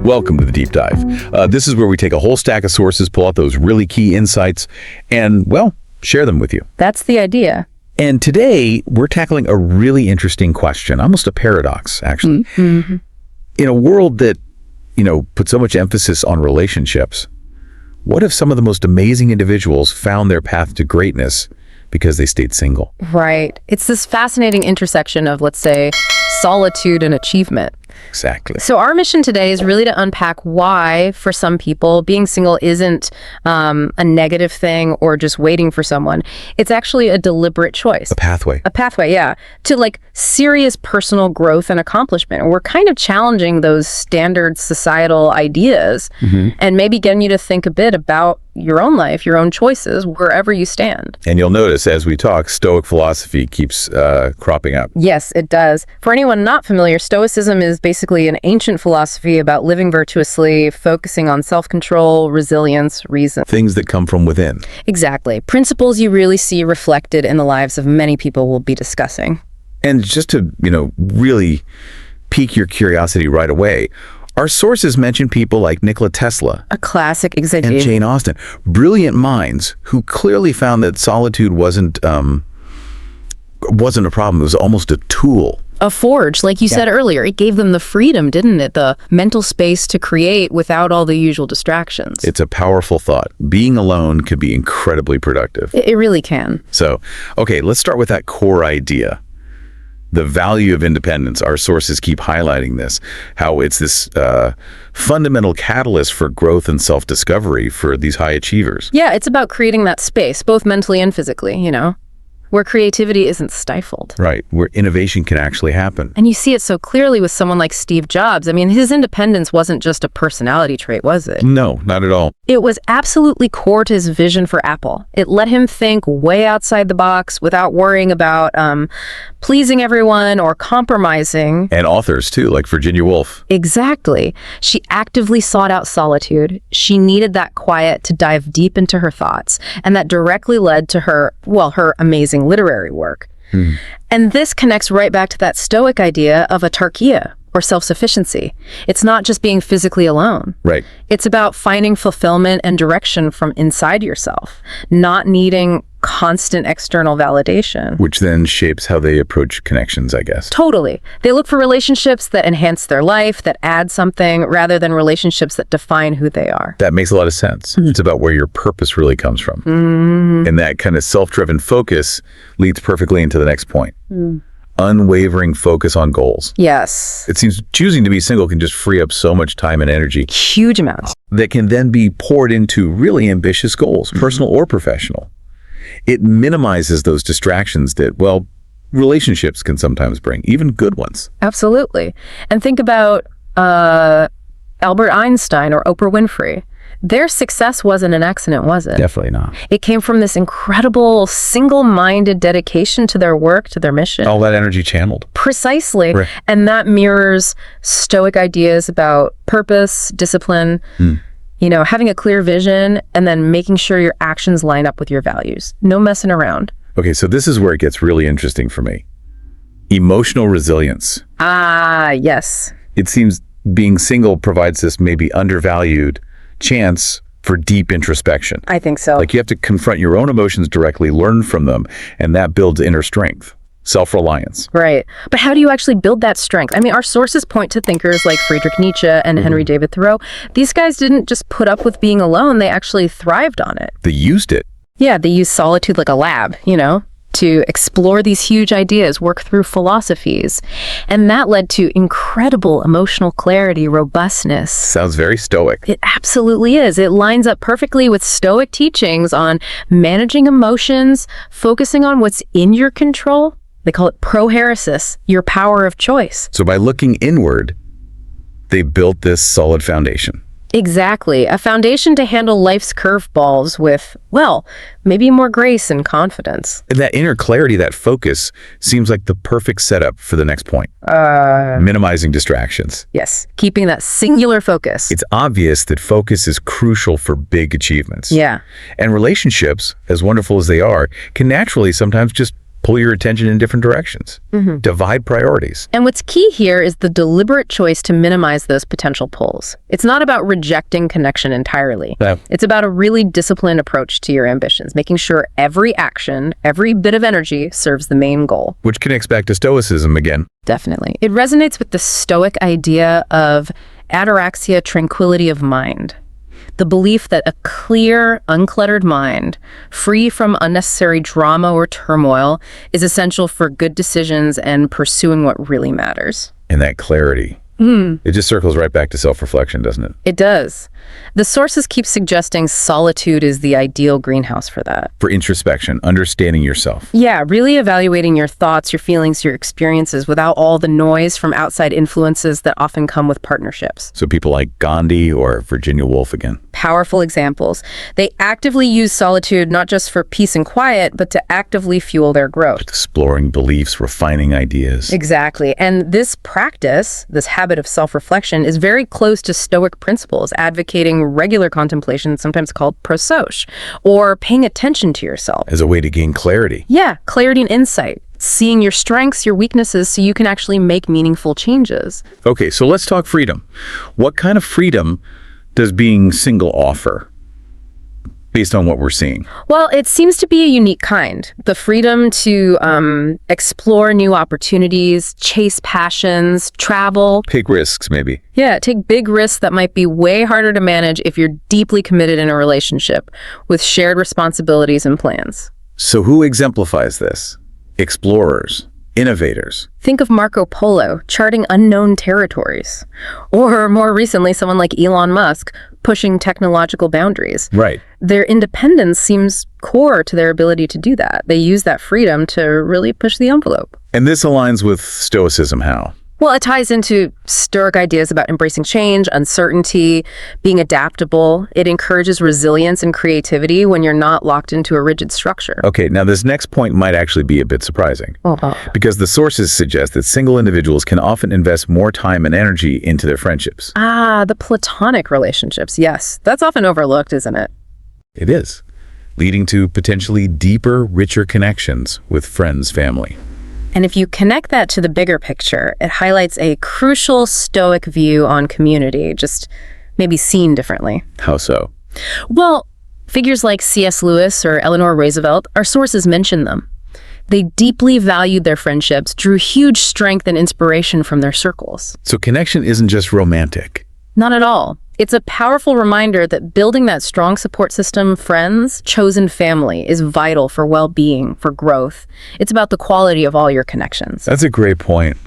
Welcome to the Deep Dive. This is where we take a whole stack of sources, pull out those really key insights, and, well, share them with you. That's the idea. And today, we're tackling a really interesting question, almost a paradox, actually. Mm-hmm. In a world that, puts so much emphasis on relationships, what if some of the most amazing individuals found their path to greatness because they stayed single? Right. It's this fascinating intersection of, let's say, solitude and achievement. Exactly. So our mission today is really to unpack why, for some people, being single isn't a negative thing or just waiting for someone. It's actually a deliberate choice. A pathway. A pathway, yeah, to serious personal growth and accomplishment. And we're kind of challenging those standard societal ideas and maybe getting you to think a bit about your own life, your own choices, wherever you stand. And you'll notice as we talk, Stoic philosophy keeps cropping up. Yes, it does. For anyone not familiar, Stoicism is basically an ancient philosophy about living virtuously, focusing on self-control, resilience, reason. Things that come from within. Exactly. Principles you really see reflected in the lives of many people we'll be discussing. And just to, really pique your curiosity right away, our sources mention people like Nikola Tesla, a classic example, and Jane Austen, brilliant minds who clearly found that solitude wasn't a problem. It was almost a tool. A forge, like you said earlier. It gave them the freedom, didn't it? The mental space to create without all the usual distractions. It's a powerful thought. Being alone can be incredibly productive. It really can. So, okay, let's start with that core idea. The value of independence. Our sources keep highlighting this, how it's this fundamental catalyst for growth and self-discovery for these high achievers. Yeah, it's about creating that space, both mentally and physically, where creativity isn't stifled. Right, where innovation can actually happen. And you see it so clearly with someone like Steve Jobs. I mean, his independence wasn't just a personality trait, was it? No, not at all. It was absolutely core to his vision for Apple. It let him think way outside the box without worrying about pleasing everyone or compromising. And authors, too, like Virginia Woolf. Exactly. She actively sought out solitude. She needed that quiet to dive deep into her thoughts. And that directly led to her amazing literary work. And this connects right back to that Stoic idea of autarkia, or self-sufficiency. It's not just being physically alone. Right. It's about finding fulfillment and direction from inside yourself, not needing constant external validation. Which then shapes how they approach connections, I guess. Totally. They look for relationships that enhance their life, that add something, rather than relationships that define who they are. That makes a lot of sense. It's about where your purpose really comes from. And that kind of self-driven focus leads perfectly into the next point. Unwavering focus on goals. Yes. It seems choosing to be single can just free up so much time and energy. Huge amounts. That can then be poured into really ambitious goals, personal or professional. It minimizes those distractions that, relationships can sometimes bring, even good ones. Absolutely. And think about Albert Einstein or Oprah Winfrey. Their success wasn't an accident, was it? Definitely not. It came from this incredible single-minded dedication to their work, to their mission. All that energy channeled. Precisely. Right. And that mirrors Stoic ideas about purpose, discipline, having a clear vision, and then making sure your actions line up with your values. No messing around. Okay, so this is where it gets really interesting for me. Emotional resilience. Ah, yes. It seems being single provides this maybe undervalued chance for deep introspection. I think so. Like you have to confront your own emotions directly, learn from them, and that builds inner strength, self-reliance. Right. But how do you actually build that strength? I mean, our sources point to thinkers like Friedrich Nietzsche and Henry David Thoreau. These guys didn't just put up with being alone, they actually thrived on it. They used it. Yeah, they used solitude like a lab, to explore these huge ideas, work through philosophies. And that led to incredible emotional clarity, robustness. Sounds very Stoic. It absolutely is. It lines up perfectly with Stoic teachings on managing emotions, focusing on what's in your control. They call it prohairesis, your power of choice. So by looking inward, they built this solid foundation. Exactly. A foundation to handle life's curveballs with, maybe more grace and confidence. And that inner clarity, that focus, seems like the perfect setup for the next point. Minimizing distractions. Yes. Keeping that singular focus. It's obvious that focus is crucial for big achievements. Yeah. And relationships, as wonderful as they are, can naturally sometimes just pull your attention in different directions, divide priorities. And what's key here is the deliberate choice to minimize those potential pulls. It's not about rejecting connection entirely. Yeah. It's about a really disciplined approach to your ambitions, making sure every action, every bit of energy serves the main goal. Which connects back to Stoicism again. Definitely. It resonates with the Stoic idea of ataraxia, tranquility of mind. The belief that a clear, uncluttered mind, free from unnecessary drama or turmoil, is essential for good decisions and pursuing what really matters. And that clarity. It just circles right back to self-reflection, doesn't it? It does. The sources keep suggesting solitude is the ideal greenhouse for that. For introspection, understanding yourself. Yeah, really evaluating your thoughts, your feelings, your experiences without all the noise from outside influences that often come with partnerships. So people like Gandhi or Virginia Woolf again. Powerful examples. They actively use solitude not just for peace and quiet, but to actively fuel their growth. Exploring beliefs, refining ideas. Exactly. And this practice, this habit of self-reflection, is very close to Stoic principles, advocating regular contemplation, sometimes called prosoche, or paying attention to yourself. As a way to gain clarity. Yeah, clarity and insight. Seeing your strengths, your weaknesses, so you can actually make meaningful changes. Okay, so let's talk freedom. What kind of freedom does being single offer, based on what we're seeing? Well, it seems to be a unique kind. The freedom to explore new opportunities, chase passions, travel. Take risks, maybe. Yeah, take big risks that might be way harder to manage if you're deeply committed in a relationship with shared responsibilities and plans. So who exemplifies this? Explorers, innovators. Think of Marco Polo charting unknown territories. Or more recently, someone like Elon Musk pushing technological boundaries. Right. Their independence seems core to their ability to do that. They use that freedom to really push the envelope. And this aligns with Stoicism how? Well, it ties into Stoic ideas about embracing change, uncertainty, being adaptable. It encourages resilience and creativity when you're not locked into a rigid structure. Okay, now this next point might actually be a bit surprising. Because the sources suggest that single individuals can often invest more time and energy into their friendships. The platonic relationships, yes. That's often overlooked, isn't it? It is, leading to potentially deeper, richer connections with friends, family. And if you connect that to the bigger picture, it highlights a crucial Stoic view on community, just maybe seen differently. How so? Well, figures like C.S. Lewis or Eleanor Roosevelt, our sources mention them. They deeply valued their friendships, drew huge strength and inspiration from their circles. So connection isn't just romantic. Not at all. It's a powerful reminder that building that strong support system, friends, chosen family, is vital for well-being, for growth. It's about the quality of all your connections. That's a great point.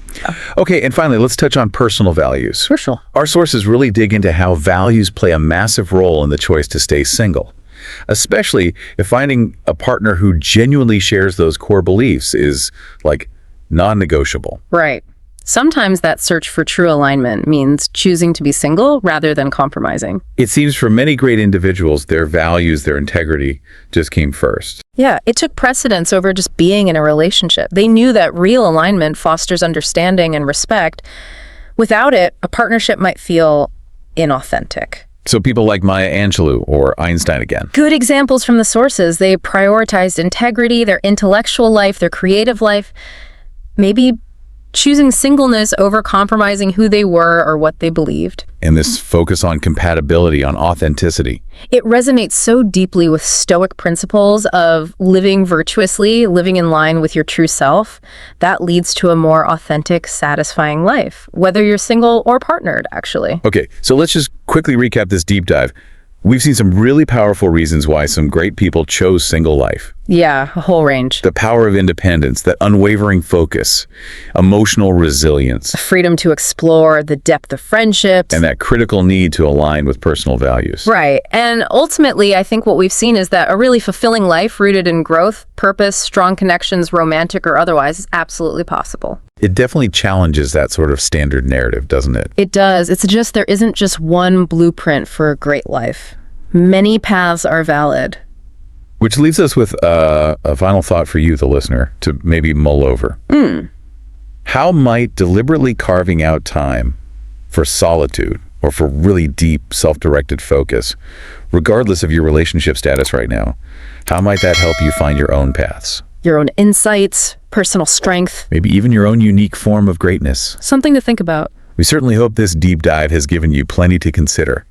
Okay, and finally, let's touch on personal values. Crucial. Our sources really dig into how values play a massive role in the choice to stay single, especially if finding a partner who genuinely shares those core beliefs is, like, non-negotiable. Right. Sometimes that search for true alignment means choosing to be single rather than compromising. It seems for many great individuals, their values, their integrity just came first. Yeah, it took precedence over just being in a relationship. They knew that real alignment fosters understanding and respect. Without it, a partnership might feel inauthentic. So people like Maya Angelou or Einstein again. Good examples from the sources. They prioritized integrity, their intellectual life, their creative life. Maybe choosing singleness over compromising who they were or what they believed. And this focus on compatibility, on authenticity. It resonates so deeply with Stoic principles of living virtuously, living in line with your true self. That leads to a more authentic, satisfying life, whether you're single or partnered, actually. Okay, so let's just quickly recap this deep dive. We've seen some really powerful reasons why some great people chose single life. Yeah, a whole range. The power of independence, that unwavering focus, emotional resilience, Freedom to explore, the depth of friendships. and that critical need to align with personal values. Right. And ultimately, I think what we've seen is that a really fulfilling life rooted in growth, purpose, strong connections, romantic or otherwise, is absolutely possible. It definitely challenges that sort of standard narrative, doesn't it? It does. It's just there isn't just one blueprint for a great life. Many paths are valid. Which leaves us with a final thought for you, the listener, to maybe mull over. How might deliberately carving out time for solitude or for really deep, self-directed focus, regardless of your relationship status right now, how might that help you find your own paths? your own insights, personal strength. Maybe even your own unique form of greatness. Something to think about. We certainly hope this deep dive has given you plenty to consider.